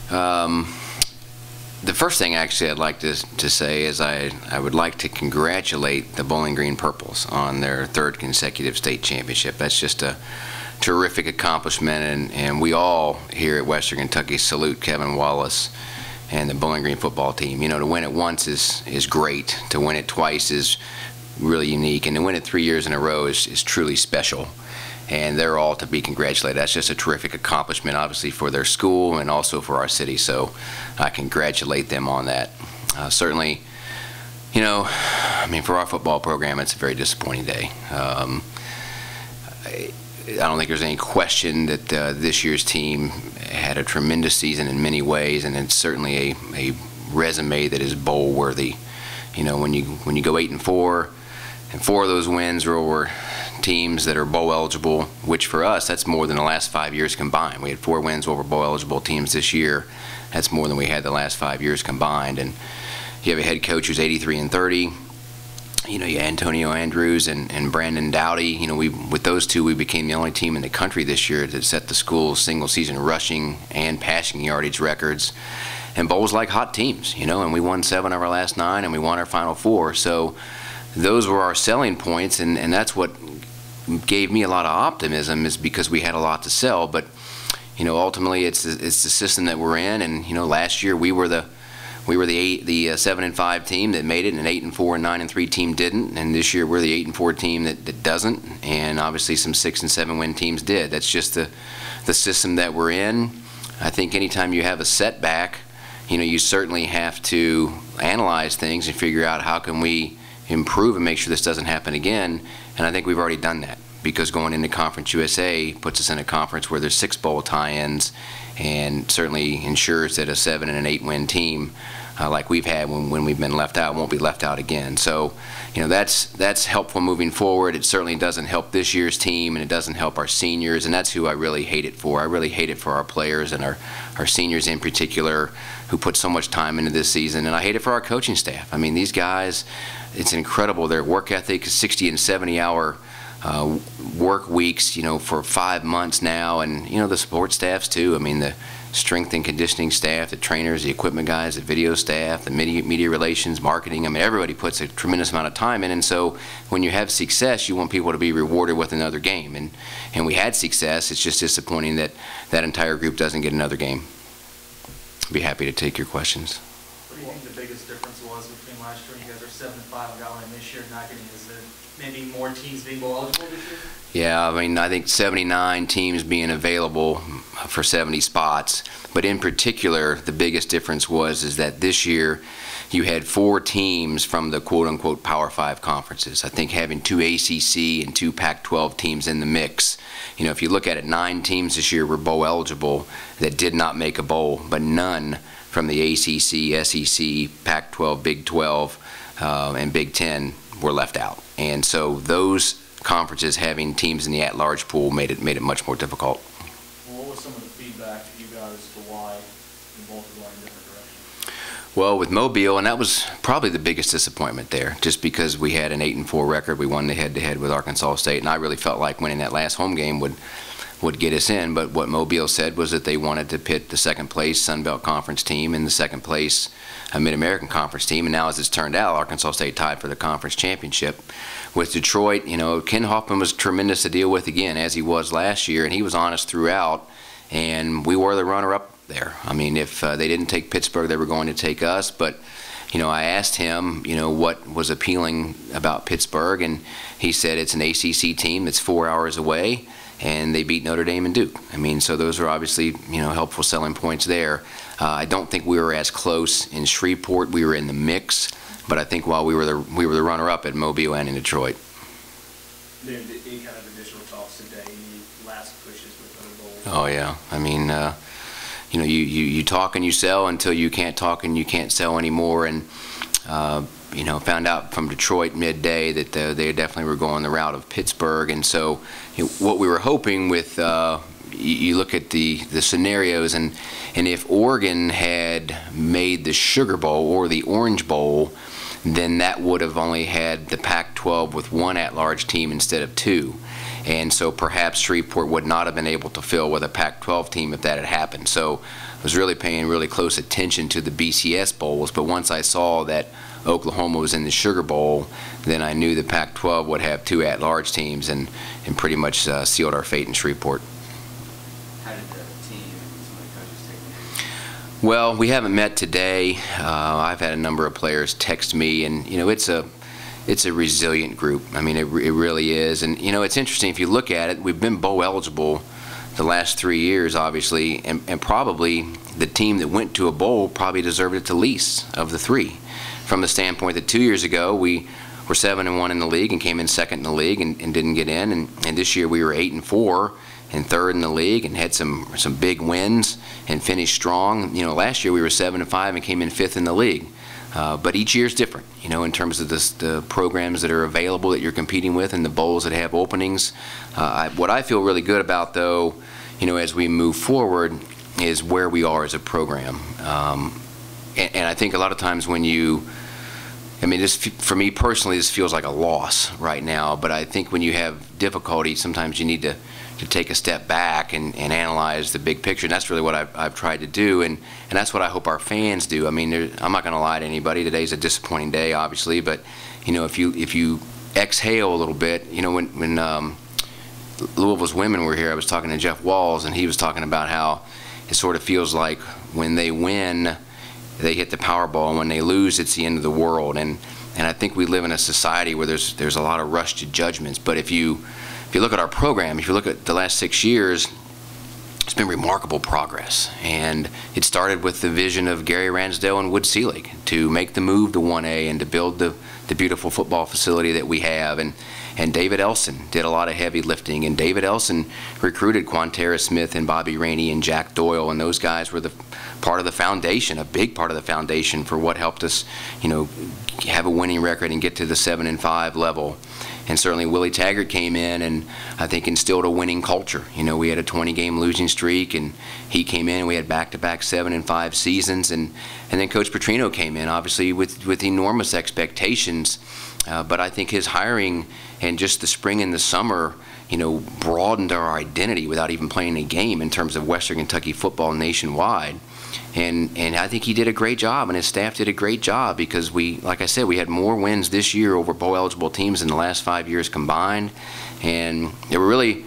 The first thing actually I'd like to say is I would like to congratulate the Bowling Green Purples on their third consecutive state championship. That's just a terrific accomplishment, and we all here at Western Kentucky salute Kevin Wallace and the Bowling Green football team. You know, to win it once is great. To win it twice is really unique, and to win it 3 years in a row is truly special. And they're all to be congratulated. That's just a terrific accomplishment, obviously, for their school and also for our city. So I congratulate them on that. Certainly, you know, I mean, for our football program, it's a very disappointing day. I don't think there's any question that this year's team had a tremendous season in many ways, and it's certainly a resume that is bowl worthy. You know, when you go 8-4, and 4 of those wins were over teams that are bowl eligible, which for us, that's more than the last 5 years combined. We had 4 wins over bowl eligible teams this year. That's more than we had the last 5 years combined. And you have a head coach who's 83-30. You know, you Antonio Andrews and Brandon Dowdy. You know, with those two, we became the only team in the country this year to set the school's single-season rushing and passing yardage records. And bowls like hot teams, you know, and we won 7 of our last 9, and we won our final 4. So those were our selling points, and that's what gave me a lot of optimism, is because we had a lot to sell. But you know, ultimately it's the system that we're in, and you know, last year we were the 7-5 team that made it, and an 8-4 and 9-3 team didn't, and this year we're the 8-4 team that doesn't, and obviously some 6 and 7 win teams did. That's just the system that we're in. I think anytime you have a setback, you know, you certainly have to analyze things and figure out how can we improve and make sure this doesn't happen again. And I think we've already done that, because going into Conference USA puts us in a conference where there's 6 bowl tie-ins, and certainly ensures that a 7 and an 8 win team like we've had when we've been left out won't be left out again. So you know, that's helpful moving forward. It certainly doesn't help this year's team, and it doesn't help our seniors, and that's who I really hate it for. I really hate it for our players and our seniors in particular, who put so much time into this season, and I hate it for our coaching staff. I mean, these guys, it's incredible. Their work ethic is 60 and 70-hour work weeks, you know, for 5 months now, and you know, the support staffs too. I mean, the strength and conditioning staff, the trainers, the equipment guys, the video staff, the media relations, marketing. I mean, everybody puts a tremendous amount of time in, and so when you have success, you want people to be rewarded with another game, and we had success. It's just disappointing that that entire group doesn't get another game. I'd be happy to take your questions. What do you think the biggest difference was between last year? You guys are 7-5 and got in this year, not getting? Is there maybe more teams being bowl eligible this year? Yeah, I mean, I think 79 teams being available for 70 spots, but in particular, the biggest difference is that this year you had 4 teams from the quote-unquote Power 5 conferences. I think having 2 ACC and 2 Pac-12 teams in the mix, you know, if you look at it, 9 teams this year were bowl eligible that did not make a bowl, but none from the ACC, SEC, Pac-12, Big 12, and Big 10 were left out. And so those conferences having teams in the at-large pool made it much more difficult. Well, what was some of the feedback that you got as to why you both were going in different directions? Well, with Mobile, and that was probably the biggest disappointment there, just because we had an 8-4 record. We won the head-to-head with Arkansas State, and I really felt like winning that last home game would get us in. But what Mobile said was that they wanted to pit the second-place Sun Belt Conference team and the second-place Mid-American Conference team, and now, as it's turned out, Arkansas State tied for the conference championship. With Detroit, you know, Ken Hoffman was tremendous to deal with again, as he was last year, and he was honest throughout, and we were the runner-up there. I mean, if they didn't take Pittsburgh, they were going to take us, but you know, I asked him, you know, what was appealing about Pittsburgh, and he said it's an ACC team that's 4 hours away, and they beat Notre Dame and Duke. I mean, so those are obviously, you know, helpful selling points there. I don't think we were as close in Shreveport. We were in the mix, but I think while we were the runner-up at Mobile and in Detroit. Then any kind of additional talks today, any last pushes with other bowls? Oh yeah, I mean, you know, you talk and you sell until you can't talk and you can't sell anymore, and you know, found out from Detroit midday that they definitely were going the route of Pittsburgh, and so you know, what we were hoping with you look at the scenarios, and if Oregon had made the Sugar Bowl or the Orange Bowl, then that would have only had the Pac-12 with 1 at-large team instead of 2. and so perhaps Shreveport would not have been able to fill with a Pac-12 team if that had happened. So I was really paying really close attention to the BCS bowls, but once I saw that Oklahoma was in the Sugar Bowl, then I knew the Pac-12 would have 2 at-large teams, and pretty much sealed our fate in Shreveport. How did the team and some of the coaches take it? Well, we haven't met today. I've had a number of players text me, and it's a resilient group. I mean, it really is. And it's interesting if you look at it. We've been bowl eligible the last 3 years, obviously, and probably the team that went to a bowl probably deserved it the least of the 3. From the standpoint that 2 years ago we were 7-1 in the league and came in second in the league and didn't get in, and this year we were 8-4 and third in the league and had some big wins and finished strong. Last year we were 7-5 and came in 5th in the league. But each year is different, in terms of the programs that are available that you're competing with and the bowls that have openings. What I feel really good about, though, as we move forward, is where we are as a program. And I think a lot of times when for me personally, this feels like a loss right now, but I think when you have difficulty, sometimes you need to take a step back and analyze the big picture. And that's really what I've tried to do, and that's what I hope our fans do. I mean, I'm not going to lie to anybody. Today's a disappointing day, obviously, but if you exhale a little bit, when Louisville's women were here, I was talking to Jeff Walls, and he was talking about how it sort of feels like when they win, they hit the Powerball, and when they lose, it's the end of the world. And I think we live in a society where there's a lot of rush to judgments. But if you look at our program, if you look at the last 6 years, it's been remarkable progress. And it started with the vision of Gary Ransdell and Wood Selig to make the move to 1A and to build the beautiful football facility that we have. And David Elson did a lot of heavy lifting. And David Elson recruited Quantera Smith and Bobby Rainey and Jack Doyle. And those guys were part of the foundation, a big part of the foundation for what helped us, have a winning record and get to the 7-5 level. And certainly Willie Taggart came in and I think instilled a winning culture. We had a 20-game losing streak, and he came in and we had back-to-back 7-5 seasons. And then Coach Petrino came in, obviously with enormous expectations. But I think his hiring and just the spring and the summer, broadened our identity without even playing a game in terms of Western Kentucky football nationwide. And I think he did a great job, and his staff did a great job, because like I said, we had more wins this year over bowl-eligible teams in the last 5 years combined. And there were really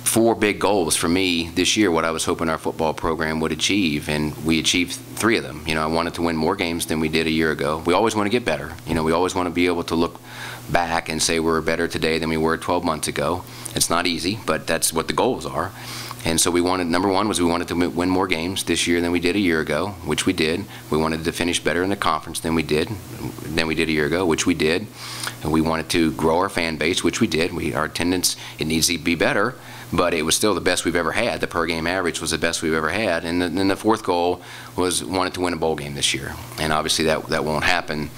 4 big goals for me this year, what I was hoping our football program would achieve, and we achieved 3 of them. I wanted to win more games than we did a year ago. We always want to get better. We always want to be able to look back and say we're better today than we were 12 months ago. It's not easy, but that's what the goals are. And so number one was we wanted to win more games this year than we did a year ago, which we did. We wanted to finish better in the conference than we did a year ago, which we did. And we wanted to grow our fan base, which we did. Our attendance, it needs to be better, but it was still the best we've ever had. The per game average was the best we've ever had. And then the 4th goal was wanted to win a bowl game this year. And obviously that won't happen.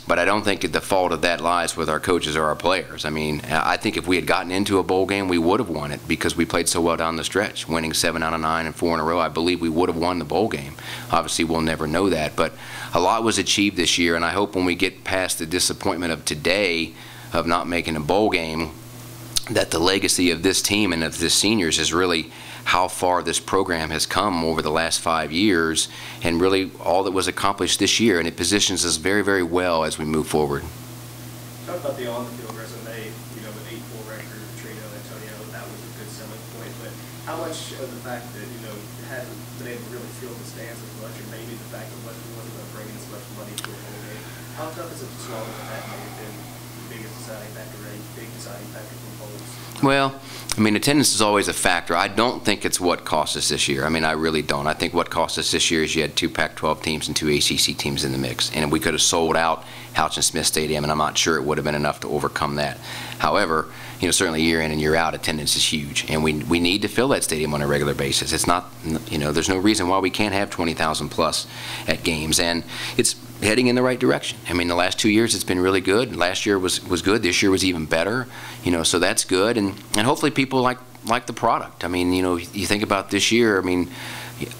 But I don't think the fault of that lies with our coaches or our players. I mean, I think if we had gotten into a bowl game, we would have won it, because we played so well down the stretch, winning 7 out of 9 and 4 in a row. I believe we would have won the bowl game. Obviously, we'll never know that. But a lot was achieved this year, and I hope when we get past the disappointment of today of not making a bowl game, that the legacy of this team and of the seniors is really how far this program has come over the last 5 years, and really all that was accomplished this year, and it positions us very, very well as we move forward. Talk about the on-the-field resume, with 8-4 record, Petrino, Antonio, that was a good selling point, but how much of the fact that, hadn't been able to really fill the stands as much, or maybe the fact that Western wasn't going to bring as much money to a bowl game, how tough is it to swallow that may have been the biggest deciding factor, a big deciding factor for bowls? Well, I mean, attendance is always a factor. I don't think it's what cost us this year. I mean, I really don't. I think what cost us this year is you had 2 Pac-12 teams and 2 ACC teams in the mix, and we could have sold out Houchin Smith Stadium, and I'm not sure it would have been enough to overcome that. However, certainly year in and year out, attendance is huge, and we need to fill that stadium on a regular basis. It's not, there's no reason why we can't have 20,000 plus at games, and it's heading in the right direction. I mean, the last 2 years it's been really good. Last year was good. This year was even better. So that's good, and hopefully people like the product. I mean, you think about this year. I mean,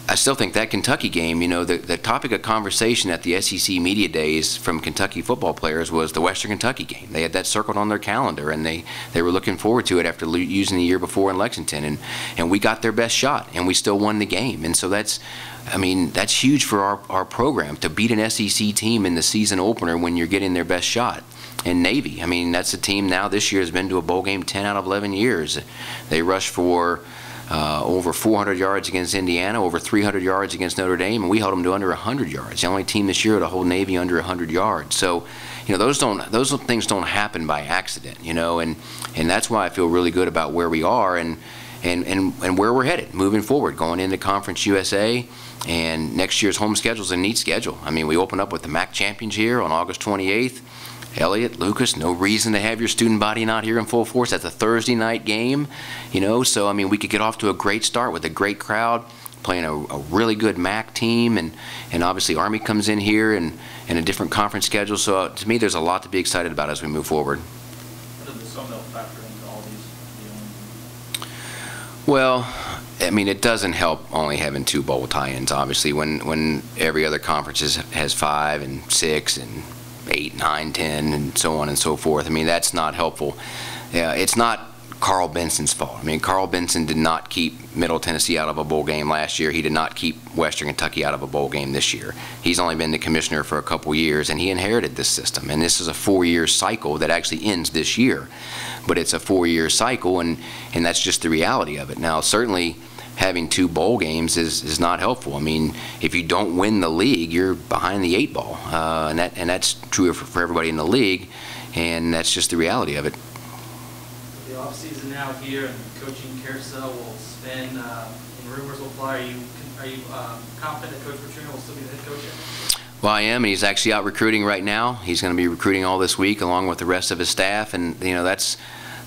I still think that Kentucky game, you know, the topic of conversation at the SEC Media Days from Kentucky football players was the Western Kentucky game. They had that circled on their calendar, and they were looking forward to it after using the year before in Lexington, and we got their best shot, and we still won the game. And so that's huge for our program, to beat an SEC team in the season opener when you're getting their best shot. And Navy, I mean, that's a team now this year has been to a bowl game 10 out of 11 years. They rushed for over 400 yards against Indiana, over 300 yards against Notre Dame, and we held them to under 100 yards. The only team this year to hold Navy under 100 yards. So, you know, those things don't happen by accident, you know, and that's why I feel really good about where we are and where we're headed moving forward, going into Conference USA. And next year's home schedule is a neat schedule. I mean, we open up with the MAC champions here on August 28th. Elliott, Lucas, no reason to have your student body not here in full force. That's a Thursday night game, you know, so I mean we could get off to a great start with a great crowd, playing a really good MAC team, and obviously Army comes in here and a different conference schedule. So to me, there's a lot to be excited about as we move forward. How did the Sun Belt factor into all these? Well, I mean, it doesn't help only having 2 bowl tie-ins. Obviously, when every other conference has 5 and 6 and 8, 9, 10, and so on and so forth. I mean, that's not helpful. It's not Carl Benson's fault. I mean, Carl Benson did not keep Middle Tennessee out of a bowl game last year. He did not keep Western Kentucky out of a bowl game this year. He's only been the commissioner for a couple years, and he inherited this system. And this is a 4-year cycle that actually ends this year. But it's a 4-year cycle, and that's just the reality of it. Now, certainly, having 2 bowl games is not helpful. I mean, if you don't win the league, you're behind the 8 ball, and that's true for everybody in the league, and that's just the reality of it. The off season now here, and coaching carousel will spin, and rumors will fly. Are you confident that Coach Petrino will still be the head coach? Well, I am, and he's actually out recruiting right now. He's going to be recruiting all this week along with the rest of his staff, and you know that's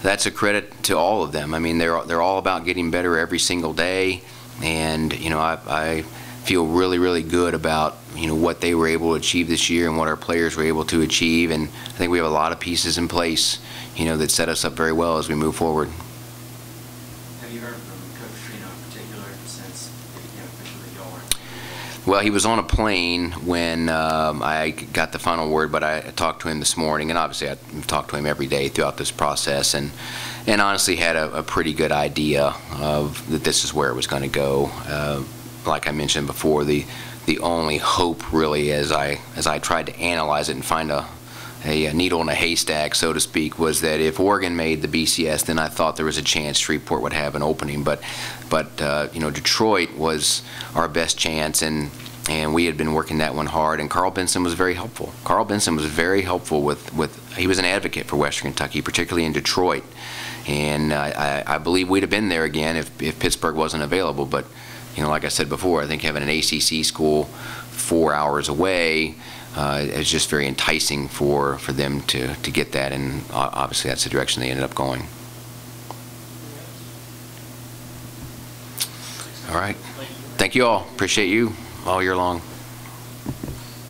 a credit to all of them. I mean, they're all about getting better every single day, and you know I feel really, really good about what they were able to achieve this year and what our players were able to achieve, and I think we have a lot of pieces in place that set us up very well as we move forward. Have you heard from Coach Petrino in particular since officially y'all weren't? Well, he was on a plane when I got the final word, but I talked to him this morning, and obviously I've talked to him every day throughout this process, and honestly had a pretty good idea of that this is where it was going to go. Like I mentioned before, the only hope really, as I tried to analyze it and find a needle in a haystack, so to speak, was that if Oregon made the BCS, then I thought there was a chance Shreveport would have an opening. But Detroit was our best chance, and we had been working that one hard. And Carl Benson was very helpful. Carl Benson was very helpful he was an advocate for Western Kentucky, particularly in Detroit. And I believe we'd have been there again if Pittsburgh wasn't available. But like I said before, I think having an ACC school 4 hours away is just very enticing for them to get that, and obviously that's the direction they ended up going. All right. Thank you all. Appreciate you all year long.